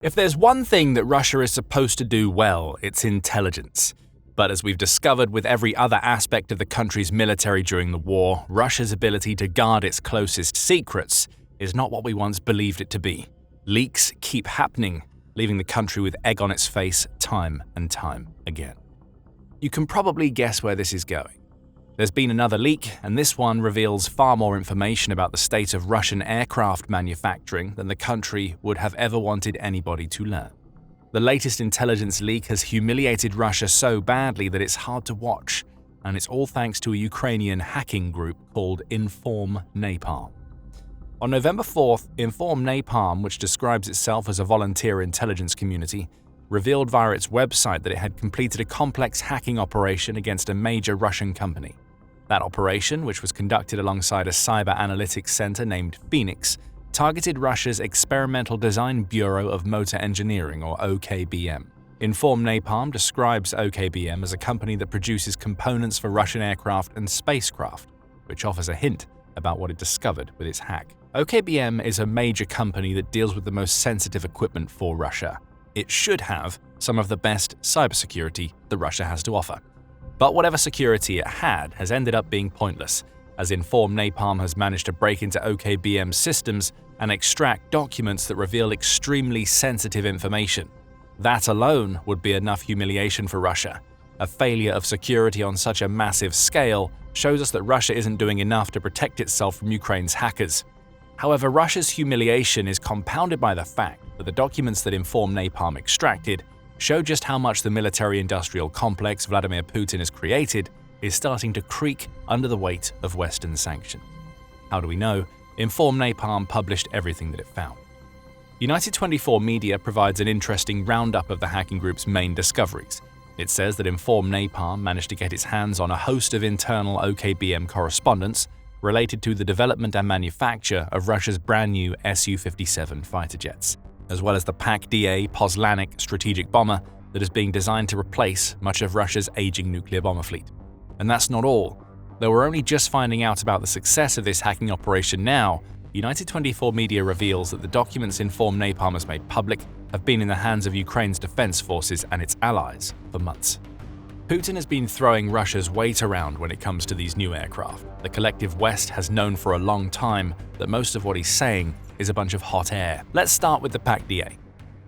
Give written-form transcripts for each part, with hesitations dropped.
If there's one thing that Russia is supposed to do well, it's intelligence. But as we've discovered with every other aspect of the country's military during the war, Russia's ability to guard its closest secrets is not what we once believed it to be. Leaks keep happening, leaving the country with egg on its face time and time again. You can probably guess where this is going. There's been another leak, and this one reveals far more information about the state of Russian aircraft manufacturing than the country would have ever wanted anybody to learn. The latest intelligence leak has humiliated Russia so badly that it's hard to watch, and it's all thanks to a Ukrainian hacking group called InformNapalm. On November 4th, InformNapalm, which describes itself as a volunteer intelligence community, revealed via its website that it had completed a complex hacking operation against a major Russian company. That operation, which was conducted alongside a cyber analytics center named Phoenix, targeted Russia's Experimental Design Bureau of Motor Engineering, or OKBM. InformNapalm describes OKBM as a company that produces components for Russian aircraft and spacecraft, which offers a hint about what it discovered with its hack. OKBM is a major company that deals with the most sensitive equipment for Russia. It should have some of the best cybersecurity that Russia has to offer. But whatever security it had has ended up being pointless, as InformNapalm has managed to break into OKBM's systems and extract documents that reveal extremely sensitive information. That alone would be enough humiliation for Russia. A failure of security on such a massive scale shows us that Russia isn't doing enough to protect itself from Ukraine's hackers. However, Russia's humiliation is compounded by the fact that the documents that InformNapalm extracted show just how much the military-industrial complex Vladimir Putin has created is starting to creak under the weight of Western sanctions. How do we know? InformNapalm published everything that it found. United 24 Media provides an interesting roundup of the hacking group's main discoveries. It says that InformNapalm managed to get its hands on a host of internal OKBM correspondence related to the development and manufacture of Russia's brand new Su-57 fighter jets, as well as the PACDA Poslanik strategic bomber that is being designed to replace much of Russia's aging nuclear bomber fleet. And that's not all. Though we're only just finding out about the success of this hacking operation now, United 24 Media reveals that the documents InformNapalm has made public have been in the hands of Ukraine's defense forces and its allies for months. Putin has been throwing Russia's weight around when it comes to these new aircraft. The collective West has known for a long time that most of what he's saying is a bunch of hot air. Let's start with the PACDA.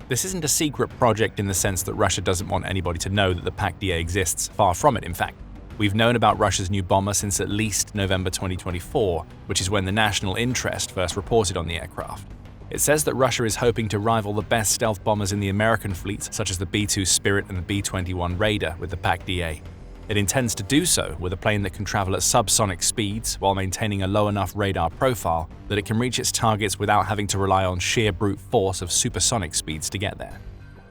This isn't a secret project in the sense that Russia doesn't want anybody to know that the PACDA exists. Far from it, in fact. We've known about Russia's new bomber since at least November 2024, which is when the national interest first reported on the aircraft. It says that Russia is hoping to rival the best stealth bombers in the American fleet, such as the B-2 Spirit and the B-21 Raider, with the PACDA. It intends to do so with a plane that can travel at subsonic speeds while maintaining a low enough radar profile that it can reach its targets without having to rely on sheer brute force of supersonic speeds to get there.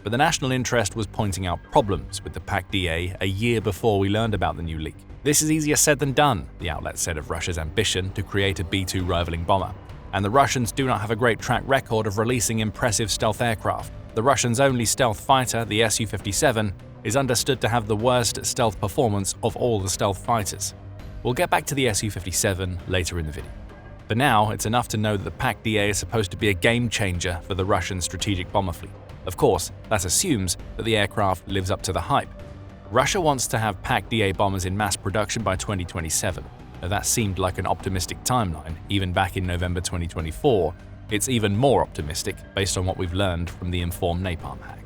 But the national interest was pointing out problems with the PACDA a year before we learned about the new leak. This is easier said than done, the outlet said of Russia's ambition to create a B-2 rivaling bomber. And the Russians do not have a great track record of releasing impressive stealth aircraft. The Russians' only stealth fighter, the Su-57, is understood to have the worst stealth performance of all the stealth fighters. We'll get back to the Su-57 later in the video. For now, it's enough to know that the PACDA is supposed to be a game-changer for the Russian strategic bomber fleet. Of course, that assumes that the aircraft lives up to the hype. Russia wants to have PACDA bombers in mass production by 2027. Now, that seemed like an optimistic timeline, even back in November 2024. It's even more optimistic based on what we've learned from the InformNapalm hack.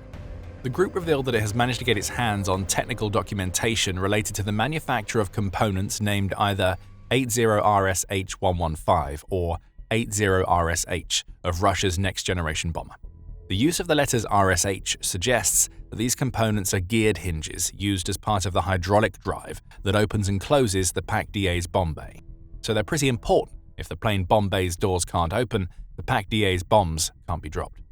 The group revealed that it has managed to get its hands on technical documentation related to the manufacture of components named either 80RSH-115 or 80RSH of Russia's next-generation bomber. The use of the letters RSH suggests that these components are geared hinges used as part of the hydraulic drive that opens and closes the PACDA's bomb bay. So they're pretty important. If the plane bomb bay's doors can't open, the PACDA's bombs can't be dropped.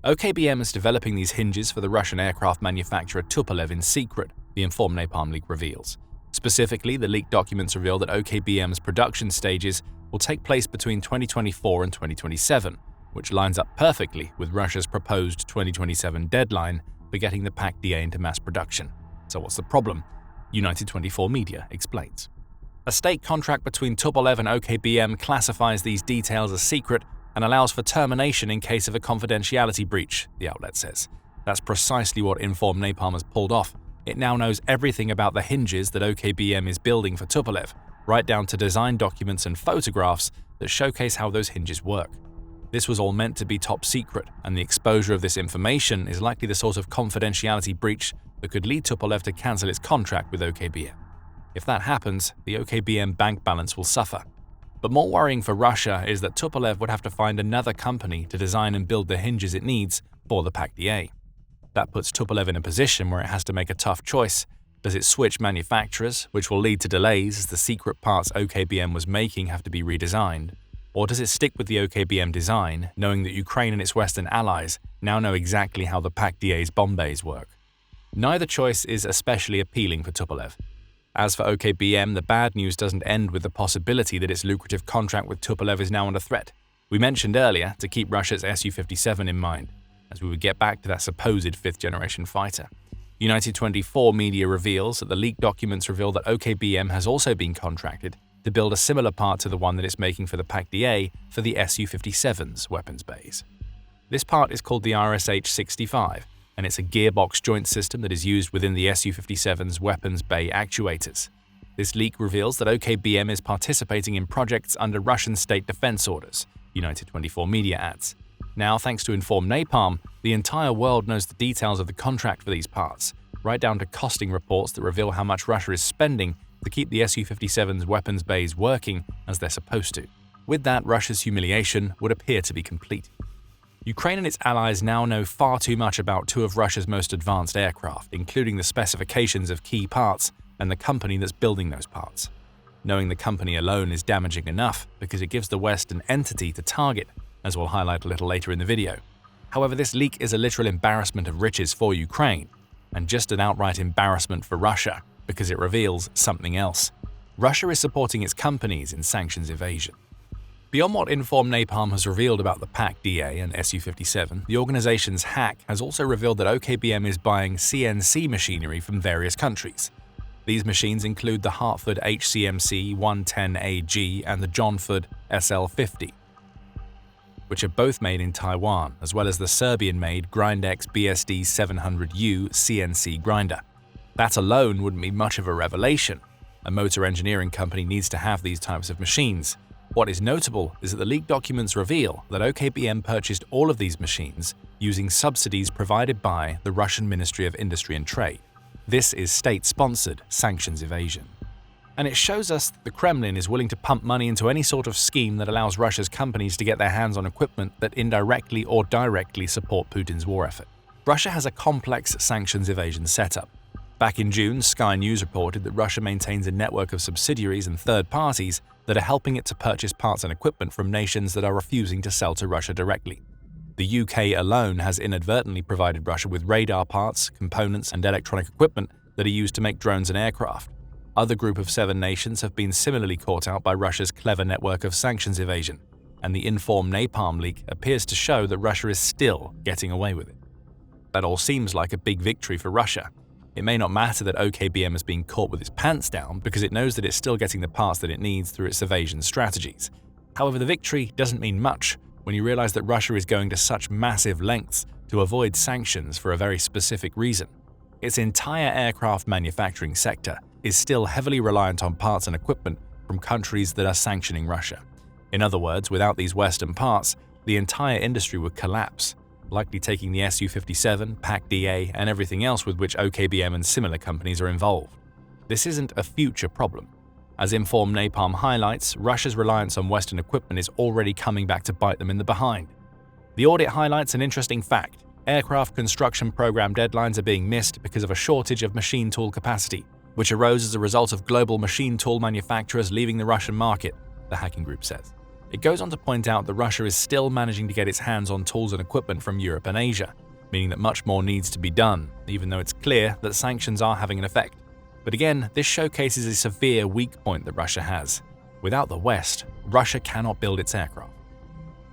OKBM is developing these hinges for the Russian aircraft manufacturer Tupolev in secret, the InformNapalm leak reveals. Specifically, the leaked documents reveal that OKBM's production stages will take place between 2024 and 2027, which lines up perfectly with Russia's proposed 2027 deadline for getting the PACDA into mass production. So what's the problem? United 24 Media explains. A state contract between Tupolev and OKBM classifies these details as secret, and allows for termination in case of a confidentiality breach, the outlet says. That's precisely what InformNapalm has pulled off. It now knows everything about the hinges that OKBM is building for Tupolev, right down to design documents and photographs that showcase how those hinges work. This was all meant to be top secret, and the exposure of this information is likely the sort of confidentiality breach that could lead Tupolev to cancel its contract with OKBM. If that happens, the OKBM bank balance will suffer. But more worrying for Russia is that Tupolev would have to find another company to design and build the hinges it needs for the PACDA. That puts Tupolev in a position where it has to make a tough choice. Does it switch manufacturers, which will lead to delays as the secret parts OKBM was making have to be redesigned? Or does it stick with the OKBM design, knowing that Ukraine and its Western allies now know exactly how the PACDA's bomb bays work? Neither choice is especially appealing for Tupolev. As for OKBM, the bad news doesn't end with the possibility that its lucrative contract with Tupolev is now under threat. We mentioned earlier to keep Russia's Su-57 in mind, as we would get back to that supposed fifth-generation fighter. United 24 media reveals that the leaked documents reveal that OKBM has also been contracted to build a similar part to the one that it's making for the PACDA for the Su-57's weapons bays. This part is called the RSH-65, and it's a gearbox joint system that is used within the Su-57's weapons bay actuators. This leak reveals that OKBM is participating in projects under Russian state defense orders, United 24 media adds. Now, thanks to InformNapalm, the entire world knows the details of the contract for these parts, right down to costing reports that reveal how much Russia is spending to keep the Su-57's weapons bays working as they're supposed to. With that, Russia's humiliation would appear to be complete. Ukraine and its allies now know far too much about two of Russia's most advanced aircraft, including the specifications of key parts and the company that's building those parts. Knowing the company alone is damaging enough because it gives the West an entity to target, as we'll highlight a little later in the video. However, this leak is a literal embarrassment of riches for Ukraine, and just an outright embarrassment for Russia, because it reveals something else. Russia is supporting its companies in sanctions evasion. Beyond what InformNapalm has revealed about the PACDA and Su-57, the organization's hack has also revealed that OKBM is buying CNC machinery from various countries. These machines include the Hartford HCMC 110AG and the Johnford SL50, which are both made in Taiwan, as well as the Serbian-made Grindex BSD 700U CNC grinder. That alone wouldn't be much of a revelation. A motor engineering company needs to have these types of machines. What is notable is that the leaked documents reveal that OKBM purchased all of these machines using subsidies provided by the Russian Ministry of Industry and Trade. This is state-sponsored sanctions evasion. And it shows us that the Kremlin is willing to pump money into any sort of scheme that allows Russia's companies to get their hands on equipment that indirectly or directly support Putin's war effort. Russia has a complex sanctions evasion setup. Back in June, Sky News reported that Russia maintains a network of subsidiaries and third parties that are helping it to purchase parts and equipment from nations that are refusing to sell to Russia directly. The UK alone has inadvertently provided Russia with radar parts, components, and electronic equipment that are used to make drones and aircraft. Other group of 7 nations have been similarly caught out by Russia's clever network of sanctions evasion, and the InformNapalm leak appears to show that Russia is still getting away with it. That all seems like a big victory for Russia. It may not matter that OKBM has been caught with its pants down because it knows that it's still getting the parts that it needs through its evasion strategies. However, the victory doesn't mean much when you realize that Russia is going to such massive lengths to avoid sanctions for a very specific reason. Its entire aircraft manufacturing sector is still heavily reliant on parts and equipment from countries that are sanctioning Russia. In other words, without these Western parts, the entire industry would collapse, likely taking the Su-57, PACDA, and everything else with which OKBM and similar companies are involved. This isn't a future problem. As InformNapalm highlights, Russia's reliance on Western equipment is already coming back to bite them in the behind. The audit highlights an interesting fact. Aircraft construction program deadlines are being missed because of a shortage of machine tool capacity, which arose as a result of global machine tool manufacturers leaving the Russian market, the hacking group says. It goes on to point out that Russia is still managing to get its hands on tools and equipment from Europe and Asia, meaning that much more needs to be done, even though it's clear that sanctions are having an effect. But again, this showcases a severe weak point that Russia has. Without the West, Russia cannot build its aircraft.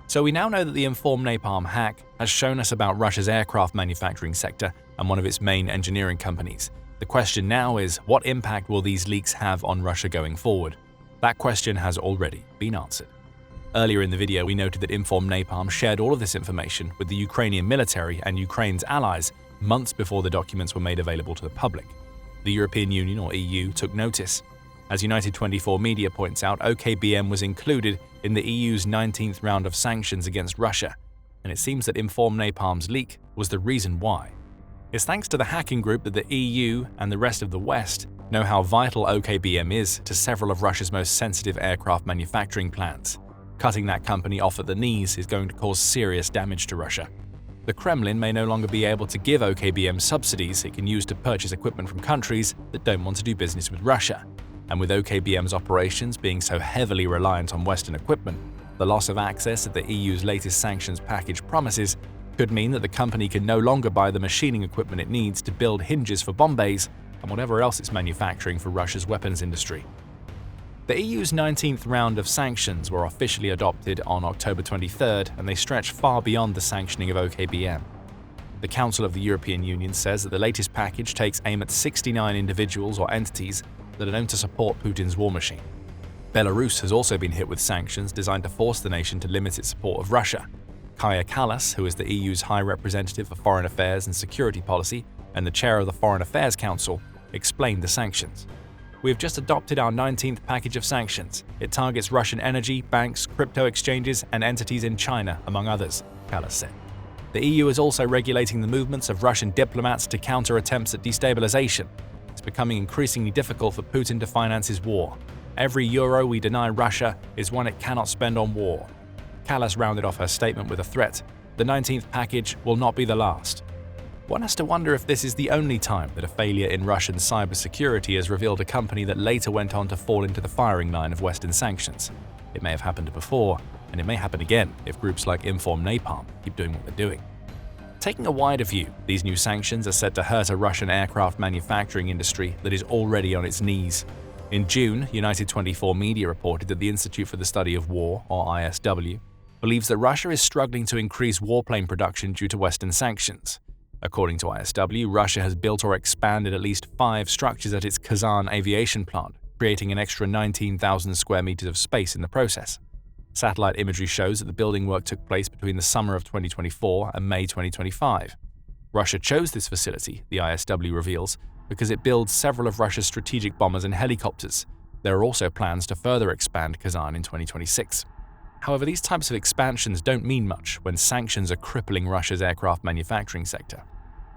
So we now know that the InformNapalm hack has shown us about Russia's aircraft manufacturing sector and one of its main engineering companies. The question now is, what impact will these leaks have on Russia going forward? That question has already been answered. Earlier in the video, we noted that InformNapalm shared all of this information with the Ukrainian military and Ukraine's allies months before the documents were made available to the public. The European Union, or EU, took notice. As United 24 Media points out, OKBM was included in the EU's 19th round of sanctions against Russia, and it seems that InformNapalm's leak was the reason why. It's thanks to the hacking group that the EU and the rest of the West know how vital OKBM is to several of Russia's most sensitive aircraft manufacturing plants. Cutting that company off at the knees is going to cause serious damage to Russia. The Kremlin may no longer be able to give OKBM subsidies it can use to purchase equipment from countries that don't want to do business with Russia. And with OKBM's operations being so heavily reliant on Western equipment, the loss of access that the EU's latest sanctions package promises could mean that the company can no longer buy the machining equipment it needs to build hinges for bomb bays and whatever else it's manufacturing for Russia's weapons industry. The EU's 19th round of sanctions were officially adopted on October 23rd, and they stretch far beyond the sanctioning of OKBM. The Council of the European Union says that the latest package takes aim at 69 individuals or entities that are known to support Putin's war machine. Belarus has also been hit with sanctions designed to force the nation to limit its support of Russia. Kaja Kallas, who is the EU's High Representative for Foreign Affairs and Security Policy and the chair of the Foreign Affairs Council, explained the sanctions. "We have just adopted our 19th package of sanctions. It targets Russian energy, banks, crypto exchanges, and entities in China, among others," Kallas said. The EU is also regulating the movements of Russian diplomats to counter attempts at destabilization. It's becoming increasingly difficult for Putin to finance his war. Every euro we deny Russia is one it cannot spend on war. Kallas rounded off her statement with a threat: "The 19th package will not be the last." One has to wonder if this is the only time that a failure in Russian cybersecurity has revealed a company that later went on to fall into the firing line of Western sanctions. It may have happened before, and it may happen again if groups like InformNapalm keep doing what they're doing. Taking a wider view, these new sanctions are said to hurt a Russian aircraft manufacturing industry that is already on its knees. In June, United 24 Media reported that the Institute for the Study of War, or ISW, believes that Russia is struggling to increase warplane production due to Western sanctions. According to ISW, Russia has built or expanded at least 5 structures at its Kazan aviation plant, creating an extra 19,000 square meters of space in the process. Satellite imagery shows that the building work took place between the summer of 2024 and May 2025. Russia chose this facility, the ISW reveals, because it builds several of Russia's strategic bombers and helicopters. There are also plans to further expand Kazan in 2026. However, these types of expansions don't mean much when sanctions are crippling Russia's aircraft manufacturing sector.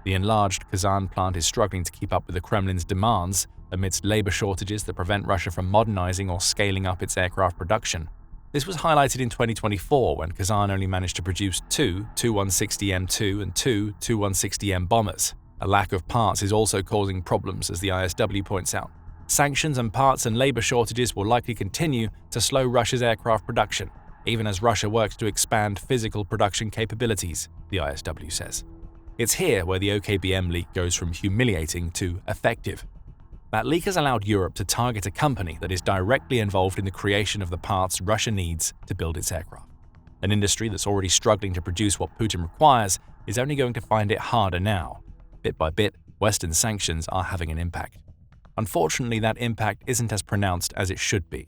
The enlarged Kazan plant is struggling to keep up with the Kremlin's demands amidst labor shortages that prevent Russia from modernizing or scaling up its aircraft production. This was highlighted in 2024 when Kazan only managed to produce 2 Tu-160M2 and 2 Tu-160M bombers. A lack of parts is also causing problems, as the ISW points out. Sanctions and parts and labor shortages will likely continue to slow Russia's aircraft production, even as Russia works to expand physical production capabilities, the ISW says. It's here where the OKBM leak goes from humiliating to effective. That leak has allowed Europe to target a company that is directly involved in the creation of the parts Russia needs to build its aircraft. An industry that's already struggling to produce what Putin requires is only going to find it harder now. Bit by bit, Western sanctions are having an impact. Unfortunately, that impact isn't as pronounced as it should be.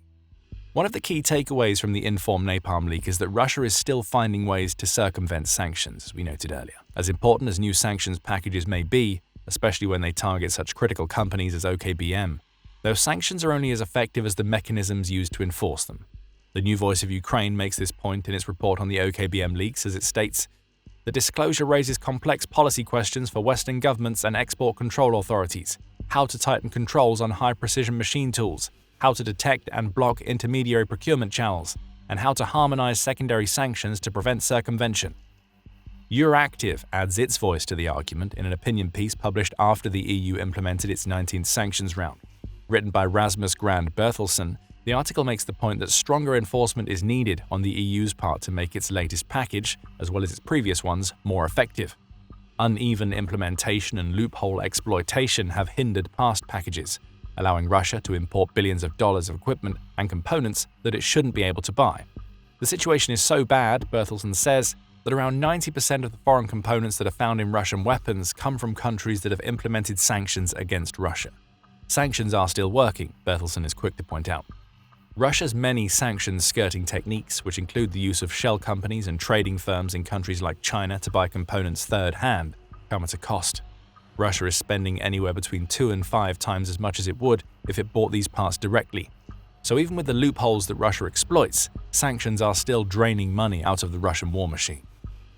One of the key takeaways from the InformNapalm leak is that Russia is still finding ways to circumvent sanctions, as we noted earlier. As important as new sanctions packages may be, especially when they target such critical companies as OKBM, those sanctions are only as effective as the mechanisms used to enforce them. The New Voice of Ukraine makes this point in its report on the OKBM leaks, as it states, "The disclosure raises complex policy questions for Western governments and export control authorities: how to tighten controls on high-precision machine tools, how to detect and block intermediary procurement channels, and how to harmonize secondary sanctions to prevent circumvention." Euractiv adds its voice to the argument in an opinion piece published after the EU implemented its 19th sanctions round. Written by Rasmus Grand Bertelsen, the article makes the point that stronger enforcement is needed on the EU's part to make its latest package, as well as its previous ones, more effective. Uneven implementation and loophole exploitation have hindered past packages, allowing Russia to import billions of dollars of equipment and components that it shouldn't be able to buy. The situation is so bad, Bertelsen says, that around 90% of the foreign components that are found in Russian weapons come from countries that have implemented sanctions against Russia. Sanctions are still working, Bertelsen is quick to point out. Russia's many sanctions skirting techniques, which include the use of shell companies and trading firms in countries like China to buy components third-hand, come at a cost. Russia is spending anywhere between 2 and 5 times as much as it would if it bought these parts directly. So even with the loopholes that Russia exploits, sanctions are still draining money out of the Russian war machine.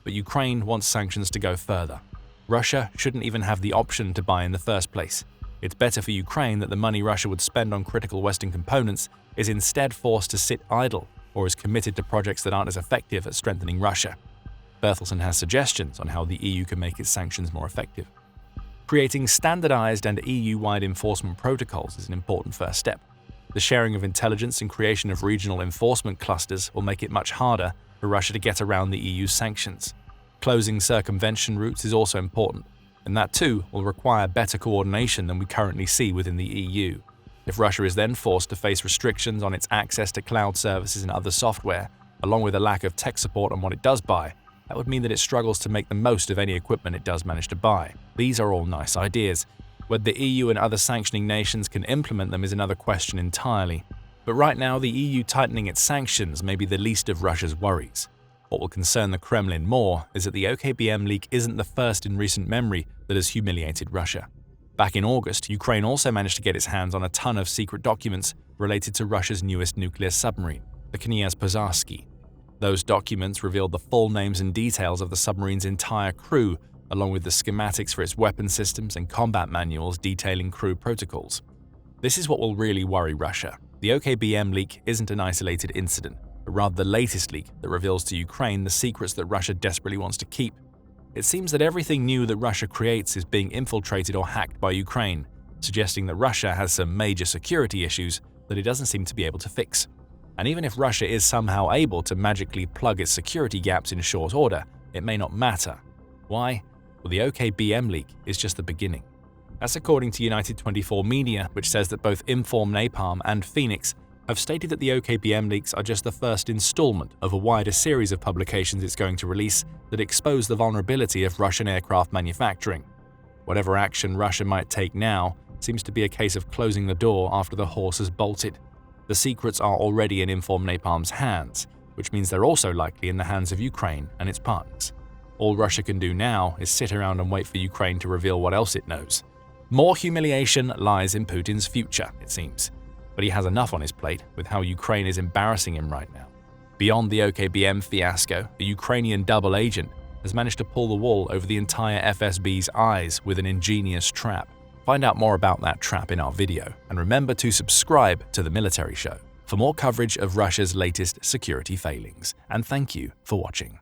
But Ukraine wants sanctions to go further. Russia shouldn't even have the option to buy in the first place. It's better for Ukraine that the money Russia would spend on critical Western components is instead forced to sit idle or is committed to projects that aren't as effective at strengthening Russia. Berthelsen has suggestions on how the EU can make its sanctions more effective. Creating standardized and EU-wide enforcement protocols is an important first step. The sharing of intelligence and creation of regional enforcement clusters will make it much harder for Russia to get around the EU's sanctions. Closing circumvention routes is also important, and that too will require better coordination than we currently see within the EU. If Russia is then forced to face restrictions on its access to cloud services and other software, along with a lack of tech support on what it does buy, that would mean that it struggles to make the most of any equipment it does manage to buy. These are all nice ideas. Whether the EU and other sanctioning nations can implement them is another question entirely. But right now, the EU tightening its sanctions may be the least of Russia's worries. What will concern the Kremlin more is that the OKBM leak isn't the first in recent memory that has humiliated Russia. Back in August, Ukraine also managed to get its hands on a ton of secret documents related to Russia's newest nuclear submarine, the Knyaz Pozarsky. Those documents revealed the full names and details of the submarine's entire crew, along with the schematics for its weapon systems and combat manuals detailing crew protocols. This is what will really worry Russia. The OKBM leak isn't an isolated incident, but rather the latest leak that reveals to Ukraine the secrets that Russia desperately wants to keep. It seems that everything new that Russia creates is being infiltrated or hacked by Ukraine, suggesting that Russia has some major security issues that it doesn't seem to be able to fix. And even if Russia is somehow able to magically plug its security gaps in short order, it may not matter. Why? Well, the OKBM leak is just the beginning. That's according to United 24 Media, which says that both InformNapalm and Phoenix have stated that the OKBM leaks are just the first installment of a wider series of publications it's going to release that expose the vulnerability of Russian aircraft manufacturing. Whatever action Russia might take now seems to be a case of closing the door after the horse has bolted. The secrets are already in InformNapalm's hands, which means they're also likely in the hands of Ukraine and its partners. All Russia can do now is sit around and wait for Ukraine to reveal what else it knows. More humiliation lies in Putin's future, it seems. But he has enough on his plate with how Ukraine is embarrassing him right now. Beyond the OKBM fiasco, the Ukrainian double agent has managed to pull the wool over the entire FSB's eyes with an ingenious trap. Find out more about that trap in our video, and remember to subscribe to The Military Show for more coverage of Russia's latest security failings. And thank you for watching.